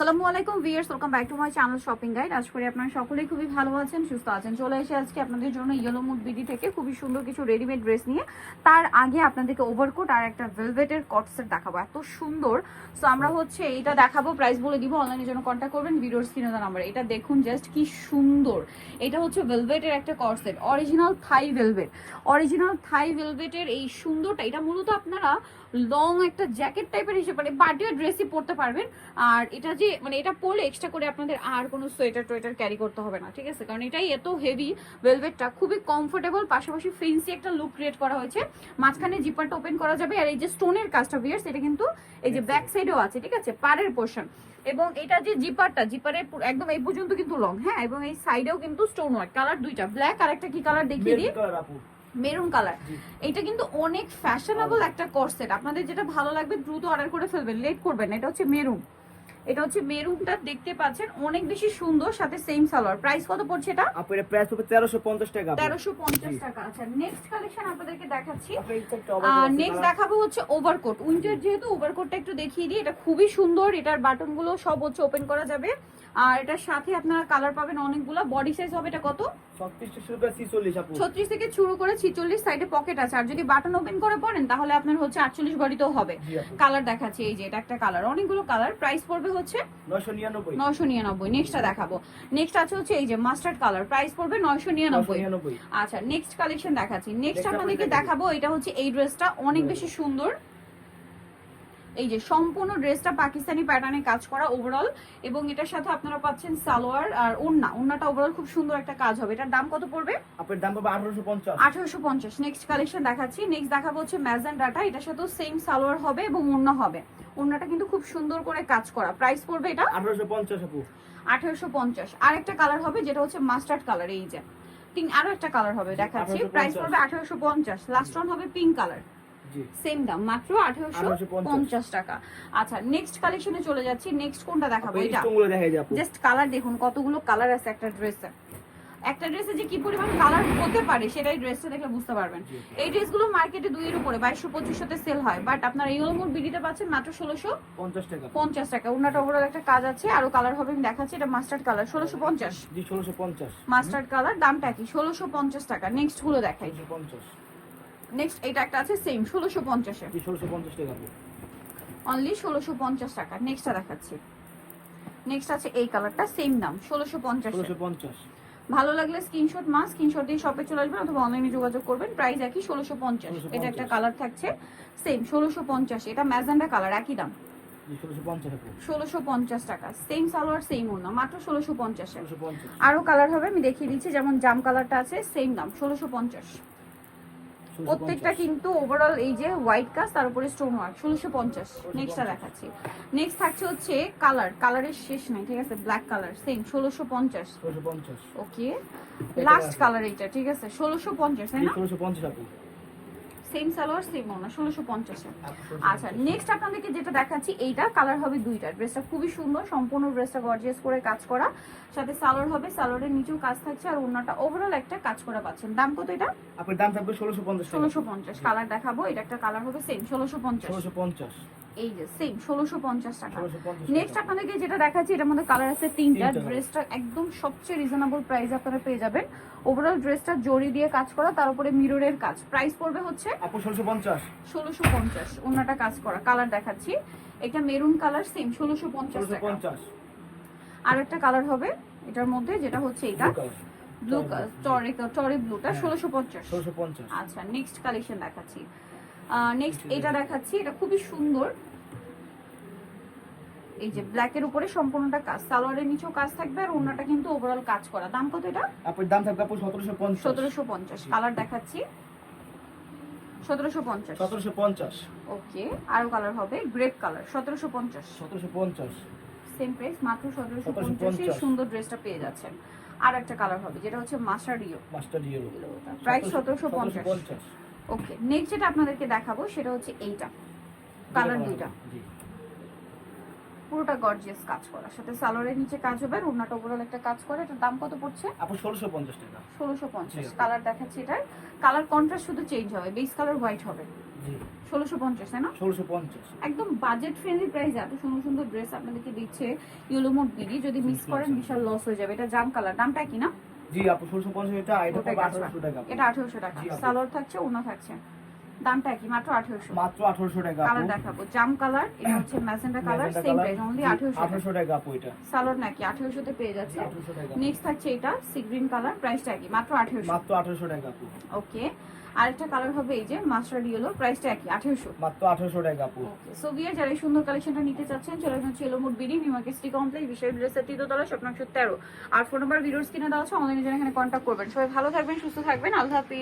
আসসালামু আলাইকুম viewers, welcome back to my channel shopping guide. আশা করি আপনারা সকলেই খুবই ভালো আছেন, সুস্থ আছেন। চলে এসে আজকে আপনাদের জন্য ইয়েলো মুড বিডি থেকে খুবই সুন্দর কিছু রেডিমেড ড্রেস নিয়ে। তার আগে আপনাদেরকে ওভারকোট আর একটা ভেলভেটের কট সেট দেখাবো, এত সুন্দর। সো আমরা হচ্ছে এটা দেখাবো, প্রাইস বলে দিব, অনলাইনের জন্য কন্ট্যাক্ট করবেন ভিডিওর স্ক্রিনে দেওয়া নাম্বারে। এটা দেখুন জাস্ট কি সুন্দর। এটা হচ্ছে ভেলভেটের একটা কট সেট, অরিজিনাল থাই ভেলভেট। অরিজিনাল থাই ভেলভেটের এই সুন্দরটা, এটা মূলত আপনারা লং একটা জ্যাকেট টাইপের হিসেবে মানে পার্টিওয়ার ড্রেসই পরতে পারবেন। আর এটা যে মানে এটা পরলে এক্সট্রা করে আপনাদের আর কোনো সোয়েটার টোয়েটার ক্যারি করতে হবে না, ঠিক আছে? কারণ এটাই এত হেভি ভেলভেটটা, খুবই কমফোর্টেবল, পাশাপাশি ফেন্সি একটা লুক ক্রিয়েট করা হয়েছে। মাঝখানে জিপারটা ওপেন করা যাবে। আর এই যে স্টোনের কাজটা ভিউয়ার্স, এটা কিন্তু এই যে ব্যাক সাইডেও আছে, ঠিক আছে, পাড়ের পোর্শন। এবং এটা যে জিপারটা, জিপারের একদম এই পর্যন্ত কিন্তু লং, হ্যাঁ। এবং এই সাইডেও কিন্তু স্টোন ওয়ার্ক, কালার দুইটা, ব্ল্যাক আর একটা কি কালার দেখিয়ে দিই, মেরুন কালার। এটা কিন্তু অনেক ফ্যাশনেবল একটা কর্সেট, আপনাদের যেটা ভালো লাগবে দ্রুত অর্ডার করে ফেলবেন, লেট করবেন না। এটা হচ্ছে মেরুন, এটা হচ্ছে মেরুনটা দেখতে পাচ্ছেন, অনেক বেশি সুন্দর, সাথে সেম সালোয়ার। প্রাইস কত পড়ছে এটা? আপনাদের প্রাইস হবে 1350 টাকা। 1350 টাকা। আচ্ছা, নেক্সট কালেকশন আপনাদেরকে দেখাচ্ছি। নেক্সট দেখাবো হচ্ছে ওভারকোট। উইন্টার যেহেতু ওভারকোটটা একটু দেখিয়ে দিই। এটা খুবই সুন্দর, এটার বাটনগুলো সব হচ্ছে ওপেন করা যাবে। আর এটার সাথে আপনারা কালার পাবেন অনেকগুলো। বডি সাইজ হবে এটা কত? 36 থেকে শুরু করে 46, সাইডে পকেট আছে। আর যদি বাটন ওপেন করে পড়েন তাহলে আপনার হচ্ছে 48 বডিতেও হবে। কালার দেখাচ্ছি, এই যে এটা একটা কালার, অনেকগুলো কালার। প্রাইস পড়বে হচ্ছে 999। নেক্সটটা দেখাবো, নেক্সট আছে হচ্ছে এই যে মাস্টার্ড কালার, প্রাইস পড়বে 999। আচ্ছা, নেক্সট কালেকশন দেখাচ্ছি। নেক্সট আপনাদেরকে দেখাবো, এটা হচ্ছে এই ড্রেসটা, অনেক বেশি সুন্দর। এই যে সম্পূর্ণ ড্রেসটা পাকিস্তানি প্যাটার্নে কাজ করা ওভারঅল, এবং এটার সাথে আপনারা পাচ্ছেন সালোয়ার আর ওড়নাটা ওভারঅল খুব সুন্দর একটা কাজ হবে। এটার দাম কত পড়বে? আপনার দাম পাবে 1850। 1850। নেক্সট কালেকশন দেখাচ্ছি। নেক্সট দেখাবো হচ্ছে ম্যাজেন্ডাটা, এটার সাথেও সেম সালোয়ার হবে এবং ওড়না হবে। ওড়নাটা কিন্তু খুব সুন্দর করে কাজ করা। প্রাইস পড়বে এটা 1850 আপু। 1850। আরেকটা কালার হবে যেটা হচ্ছে মাস্টার্ড কালার, এই যে আরো একটা কালার হবে দেখাচ্ছি। প্রাইস পড়বে 1850। লাস্ট ওয়ান হবে পিঙ্ক কালার, সেম দাম, মাত্র 1850 টাকা। আচ্ছা, নেক্সট কালেকশনে চলে যাচ্ছি। নেক্সট কোনটা দেখাবো? এটা জাস্ট কালার দেখুন, কতগুলো কালার আছে একটা ড্রেসে। একটা ড্রেসে যে কি পরিমাণ কালার হতে পারে সেটাই ড্রেসটা দেখলে বুঝতে পারবেন। এই ড্রেসগুলো মার্কেটে 2 এর উপরে 2200-2500 সেল হয়, বাট আপনারা ইয়েলো মুড বিডিতে পাচ্ছেন মাত্র 1650 টাকা। ওনাটা ওভারঅল একটা কাজ আছে, আরো কালার হবে আমি দেখাচ্ছি। এটা মাস্টার্ড কালার, 1650। জি 1650 মাস্টার্ড কালার, দামটা কি? 1650 টাকা। নেক্সট গুলো দেখাই। 1650। নেক্সট এটা একটা আছে সেম 1650 এ, 1650 টাকা অনলি 1650 টাকা। নেক্সটটা দেখাচ্ছি। নেক্সট আছে এই কালারটা, সেম দাম 1650। ভালো লাগলে স্ক্রিনশট স্ক্রিনশট দিয়ে শপে চলে আসবেন অথবা অনলাইনে যোগাযোগ করবেন। প্রাইস একই 1650। এটা একটা কালার থাকছে সেম 1650। এটা ম্যাজেন্ডা কালার, একই দাম 1650 টাকা। সেম সালোয়ার সেম ওড়না, মাত্র 1650 এ। আরো কালার হবে আমি দেখিয়ে দিচ্ছি, যেমন জাম কালারটা আছে, সেম দাম 1650। প্রত্যেকটা কিন্তু ওভারঅল এই যে হোয়াইট কাজ, তার উপরে স্টোন ওয়ার্ক, 1650। নেক্সটটা দেখাচ্ছি। নেক্সট থাকছে হচ্ছে কালারের শেষ নাই, ঠিক আছে, ব্ল্যাক কালার, সেম 1650। ওকে, লাস্ট কালার এটা, ঠিক আছে, 1650 তাই না? 1650 সেম সালোয়ার সেম ওড়না, 1650। আচ্ছা, নেক্সট আপনাদেরকে যেটা দেখাচ্ছি, এইটা কালার হবে দুইটা। ড্রেসটা খুবই সুন্দর, সম্পূর্ণ ড্রেসটা গর্জিয়াস করে কাজ করা, সাথে সালোয়ার হবে, সালোয়ারের নিচেও কাজ থাকছে, আর ওড়নাটা ওভারঅল একটা কাজ করা পাচ্ছেন। দাম কত এটা? আপনার দাম থাকবে 1650। কালার দেখাবো, এটা একটা কালার হবে সেম 1650। এই যে সেম 1650 টাকা। নেক্সট আপনাদেরকে যেটা দেখাচ্ছি, এটার মধ্যে কালার আছে তিনটা। ড্রেসটা একদম সবচেয়ে রিজনেবল প্রাইসে আপনারা পেয়ে যাবেন। ওভারঅল ড্রেসটা জরি দিয়ে কাজ করা, তার উপরে মিররের কাজ। প্রাইস পড়বে হচ্ছে 1650। ওনাটা কাজ করা। কালার দেখাচ্ছি, এটা মেরুন কালার, সেম 1650 টাকা। আর একটা কালার হবে এটার মধ্যে, যেটা হচ্ছে এটা ব্লু টরি ব্লুটা, 1650। আচ্ছা, নেক্সট কালেকশন দেখাচ্ছি। নেক্সট এটা দেখাচ্ছি, এটা খুবই সুন্দর। এই যে ব্ল্যাক এর উপরে সম্পূর্ণটা কাজ, সালোয়ারের নিচেও কাজ থাকবে, আর ওড়নাটা কিন্তু ওভারঅল কাজ করা। দাম কত এটা? আপনার দাম থাকবে 1750। কালার দেখাচ্ছি, 1750। ওকে, আরো কালার হবে, গ্রেপ কালার, 1750। সেম প্রাইস, মাত্র 1750 এ সুন্দর ড্রেসটা পেয়ে যাচ্ছেন। আর একটা কালার হবে যেটা হচ্ছে মাস্টার্ড ইয়েলো, প্রাইস 1750। ওকে, নেক্সট যেটা আপনাদেরকে দেখাবো সেটা হচ্ছে এইটা, কালার দুইটা, পুরোটা গর্জিয়াস কাজ করা, সাথে সালোয়ারের নিচে কাজ হবে, আর ওড়নাটা ওভারঅল একটা কাজ করে। এটার দাম কত পড়ছে? আপু 1650 টাকা। 1650। কালার দেখাচ্ছি, এটার কালার কন্ট্রাস্ট শুধু চেঞ্জ হবে, বেস কালার হোয়াইট হবে। জি 1650, তাই না? 1650। একদম বাজেট ফ্রেন্ডলি প্রাইস, এত সুন্দর সুন্দর ড্রেস আপনাদেরকে দিচ্ছে ইয়েলো মুড বিডি। যদি মিস করেন বিশাল লস হয়ে যাবে। এটা জাম কালার, দামটা কি না? জি আপু 1650 এটা ওটাই পাবে আচ্ছা। 1800 টাকা আপু। এটা 1800 টাকা। জি আপু। সালোয়ার থাকছে, ওড়না থাকছে। দামটা কি? মাত্র 1800। মাত্র 1800 টাকা কালার আপু। দেখাবো, জাম কালার, এটা হচ্ছে magenta colour, magenta same colour, price only জি, 1800 1800 টাকা আপু এটা। সালোয়ার নাকি 1800 তে পেয়ে যাচ্ছে। 1800 টাকা। নেক্সট থাকছে এটা সি গ্রিন কালার, প্রাইসটা কি? মাত্র 1800। মাত্র 1800 টাকা আপু। ওকে, আরেকটা কালার হবে এই যে মাস্টার্ড ইয়েলো, প্রাইসটা কি? 1800। মাত্র 1800 টাকা আপু। সো বিয়ার যারা এই সুন্দর কালেকশনটা নিতে চাচ্ছেন চলে আসুন yellow mood BD, new market city complex, বিশাল ড্রেসের তৃতীয়তলা, শপ নং 13। আর ফোন নাম্বার ভিডিওস কিনে দেওয়া আছে, অনলাইনে যারা এখানে কন্ট্যাক্ট করবেন। সবাই ভালো থাকবেন, সুস্থ থাকবেন, আল্লাহ হাফেজ।